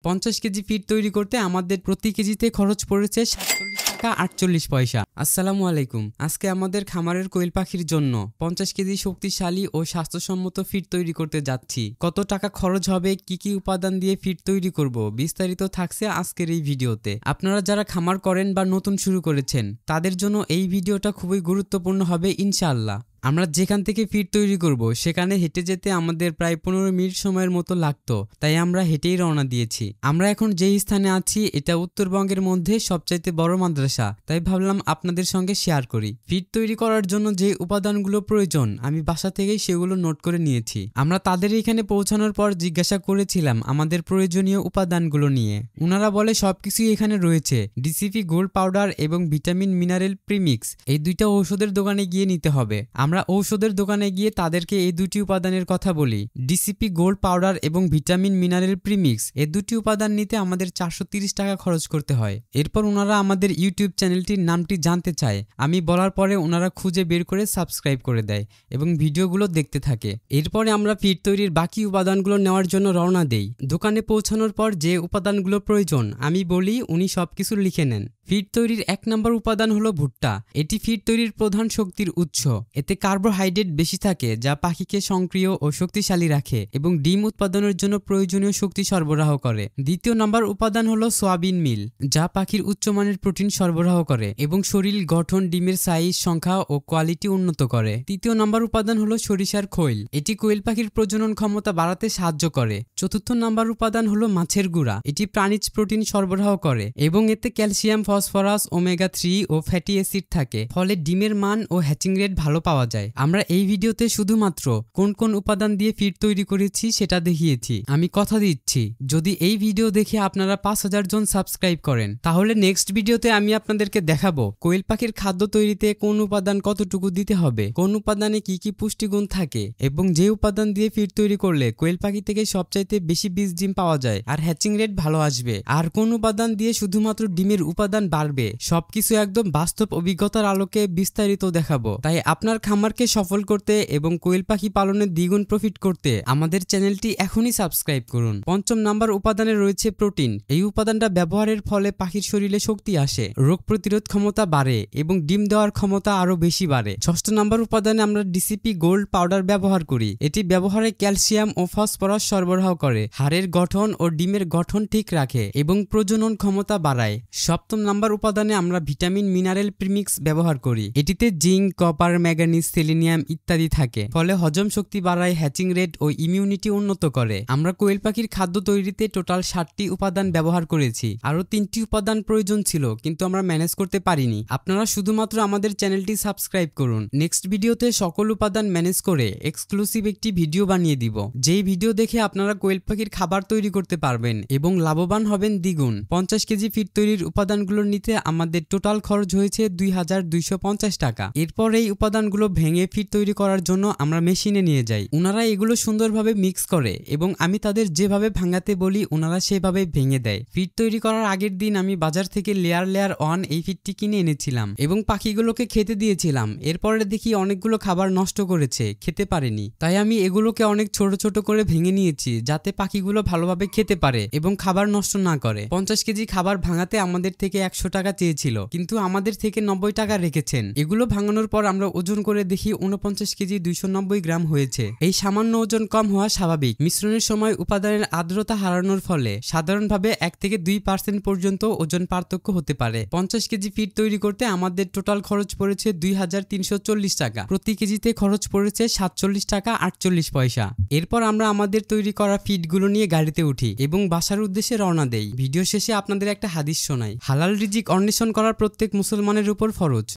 50 KG feed তৈরি করতে আমাদের প্রতি কেজিতে খরচ পড়েছে 47 টাকা 48 পয়সা। আসসালামু আলাইকুম। আজকে আমাদের খামারের কোয়েল পাখির জন্য 50 কেজি শক্তিশালী ও স্বাস্থ্যসম্মত ফিড তৈরি করতে যাচ্ছি। কত টাকা খরচ হবে, কি কি উপাদান দিয়ে ফিড তৈরি করব, বিস্তারিত থাকছে আজকের এই ভিডিওতে। আপনারা যারা খামার করেন বা নতুন শুরু করেছেন তাদের জন্য এই ভিডিওটা খুবই গুরুত্বপূর্ণ হবে ইনশাআল্লাহ। আমরা যেখান থেকে ফিড তৈরি করব সেখানে হেঁটে যেতে আমাদের প্রায় 15 মিনিট সময়ের মতো লাগতো, তাই আমরা হেঁটেই রওনা দিয়েছি। আমরা এখন যেই স্থানে আছি এটা উত্তরবঙ্গের মধ্যে সবচাইতে বড় মাদ্রাসা, তাই ভাবলাম আপনাদের সঙ্গে শেয়ার করি। ফিড তৈরি করার জন্য যে উপাদানগুলো প্রয়োজন আমি বাসা থেকেই সেগুলো নোট করে নিয়েছি। আমরা তাদের এখানে পৌঁছানোর পর জিজ্ঞাসা করেছিলাম আমাদের প্রয়োজনীয় উপাদানগুলো নিয়ে। ওনারা বলে সবকিছুই এখানে রয়েছে। ডিসিপি গোল্ড পাউডার এবং ভিটামিন মিনারেল প্রিমিক্স এই দুইটা ঔষধের দোকানে গিয়ে নিতে হবে। আমরা ঔষধের দোকানে গিয়ে তাদেরকে এই দুটি উপাদানের কথা বলি। ডিসিপি গোল্ড পাউডার এবং ভিটামিন মিনারেল প্রিমিক্স এই দুটি উপাদান নিতে আমাদের 430 টাকা খরচ করতে হয়। এরপর ওনারা আমাদের ইউটিউব চ্যানেলটির নামটি জানতে চায়। আমি বলার পরে ওনারা খুঁজে বের করে সাবস্ক্রাইব করে দেয় এবং ভিডিওগুলো দেখতে থাকে। এরপরে আমরা ফিড তৈরির বাকি উপাদানগুলো নেওয়ার জন্য রওনা দেই। দোকানে পৌঁছানোর পর যে উপাদানগুলো প্রয়োজন আমি বলি, উনি সবকিছু লিখে নেন। ফিড তৈরির 1 নম্বর উপাদান হলো ভুট্টা। এটি ফিড তৈরির প্রধান শক্তির উৎস। এতে কার্বোহাইড্রেট বেশি থাকে যা পাখিকে সক্রিয় ও শক্তিশালী রাখে এবং ডিম উৎপাদনের জন্য প্রয়োজনীয় শক্তি সরবরাহ করে। দ্বিতীয় নম্বর উপাদান হলো সয়াবিন মিল, যা পাখির উচ্চমানের প্রোটিন সরবরাহ করে এবং শরীর গঠন, ডিমের সাইজ, সংখ্যা ও কোয়ালিটি উন্নত করে। তৃতীয় নম্বর উপাদান হলো সরিষার খৈল। এটি কোয়েল পাখির প্রজনন ক্ষমতা বাড়াতে সাহায্য করে। চতুর্থ নম্বর উপাদান হলো মাছের গুঁড়া। এটি প্রাণীজ প্রোটিন সরবরাহ করে এবং এতে ক্যালসিয়াম, ফসফরাস, ওমেগা 3 ও ফ্যাটি অ্যাসিড থাকে, ফলে ডিমের মান ও হ্যাচিং রেট ভালো পাওয়া যায়। আমরা এই ভিডিওতে শুধুমাত্র কোন কোন উপাদান দিয়ে ফিড তৈরি করেছি সেটা দেখিয়েছি। আমি কথা দিচ্ছি যদি এই ভিডিও দেখে আপনারা 5000 জন সাবস্ক্রাইব করেন তাহলে নেক্সট ভিডিওতে আমি আপনাদেরকে দেখাবো কোয়েল পাখির খাদ্য তৈরিতে কোন উপাদান কতটুকু দিতে হবে, কোন উপাদানে কি কি পুষ্টিগুণ থাকে এবং যে উপাদান দিয়ে ফিড তৈরি করলে কোয়েল পাখি থেকে সবচাইতে বেশি বীজ ডিম পাওয়া যায় আর হ্যাচিং রেট ভালো আসবে, আর কোন উপাদান দিয়ে শুধুমাত্র ডিমের উপাদান বাড়বে। সবকিছু একদম বাস্তব অভিজ্ঞতার আলোকে বিস্তারিত দেখাবো। তাই আপনার খামারকে সফল করতে এবং কোয়েল পাখি পালনে দ্বিগুণ প্রফিট করতে আমাদের চ্যানেলটি এখনই সাবস্ক্রাইব করুন। 5ম নাম্বার উপাদানে রয়েছে প্রোটিন। এই উপাদানটা ব্যবহারের ফলে পাখির শরীরে শক্তি আসে, রোগ প্রতিরোধ ক্ষমতা বাড়ে এবং ডিম দেওয়ার ক্ষমতা আরো বেশি বাড়ে। 6ষ্ঠ নাম্বার উপাদানে আমরা ডিসিপি গোল্ড পাউডার ব্যবহার করি। এটি ব্যবহারে ক্যালসিয়াম ও ফসফরাস সরবরাহ করে, হাড়ের গঠন ও ডিমের গঠন ঠিক রাখে এবং প্রজনন ক্ষমতা বাড়ায়। 7ম নাম্বার উপাদানে আমরা ভিটামিন মিনারেল প্রিমিক্স ব্যবহার করি। এটিতে জিঙ্ক, কপার, ম্যাঙ্গানিজ, সেলেনিয়াম ইত্যাদি থাকে, ফলে হজম শক্তি বাড়ায়, হ্যাচিং রেট ও ইমিউনিটি উন্নত করে। আমরা কোয়েল পাখির খাদ্য তৈরিতে টোটাল 7টি উপাদান ব্যবহার করেছি। আরো 3টি উপাদান প্রয়োজন ছিল কিন্তু আমরা ম্যানেজ করতে পারিনি। আপনারা শুধুমাত্র আমাদের চ্যানেলটি সাবস্ক্রাইব করুন। নেক্সট ভিডিওতে সকল উপাদান ম্যানেজ করে এক্সক্লুসিভ একটি ভিডিও বানিয়ে দিব, যেই ভিডিও দেখে আপনারা কোয়েল পাখির খাবার তৈরি করতে পারবেন এবং লাভবান হবেন দ্বিগুণ। 50 কেজি ফিড তৈরির উপাদানগুলো নিতে আমাদের টোটাল খরচ হয়েছে 2250 টাকা। এরপর এই উপাদানগুলো ভেঙে ফিড তৈরি করার জন্য আমরা মেশিনে নিয়ে যাই। ওনারা এগুলো সুন্দরভাবে মিক্স করে এবং আমি তাদের যেভাবে ভাঙাতে বলি ওনারা সেভাবে ভেঙে দেয়। ফিড তৈরি করার আগের দিন আমি বাজার থেকে লেয়ার 1 এই ফিডটি কিনে এনেছিলাম এবং পাখিগুলোকে খেতে দিয়েছিলাম। এরপরে দেখি অনেকগুলো খাবার নষ্ট করেছে, খেতে পারেনি, তাই আমি এগুলোকে অনেক ছোট ছোট করে ভেঙে নিয়েছি যাতে পাখিগুলো ভালোভাবে খেতে পারে এবং খাবার নষ্ট না করে। 50 কেজি খাবার ভাঙাতে আমাদের থেকে 100 টাকা চেয়েছিল কিন্তু আমাদের থেকে 90 টাকা রেখেছেন। এগুলো ভাঙানোর পর আমরা ওজন করে দেখি 49 কেজি 290 গ্রাম হয়েছে। এই সামান্য ওজন কম হওয়া স্বাভাবিক। মিশ্রণের সময় উপাদানের আর্দ্রতা হারানোর ফলে সাধারণভাবে 1 থেকে 2% পর্যন্ত ওজন পার্থক্য হতে পারে। 50 কেজি ফিড তৈরি করতে আমাদের টোটাল খরচ পড়েছে 2340 টাকা। প্রতি কেজিতে খরচ পড়েছে 47 টাকা 48 পয়সা। এরপর আমরা আমাদের তৈরি করা ফিডগুলো নিয়ে গাড়িতে উঠি এবং বাসার উদ্দেশ্যে রওনা দেই। ভিডিও শেষে আপনাদের একটা হাদিস শোনাই। হালাল রিজিক অন্বেষণ করার প্রত্যেক মুসলমানের উপর ফরজ।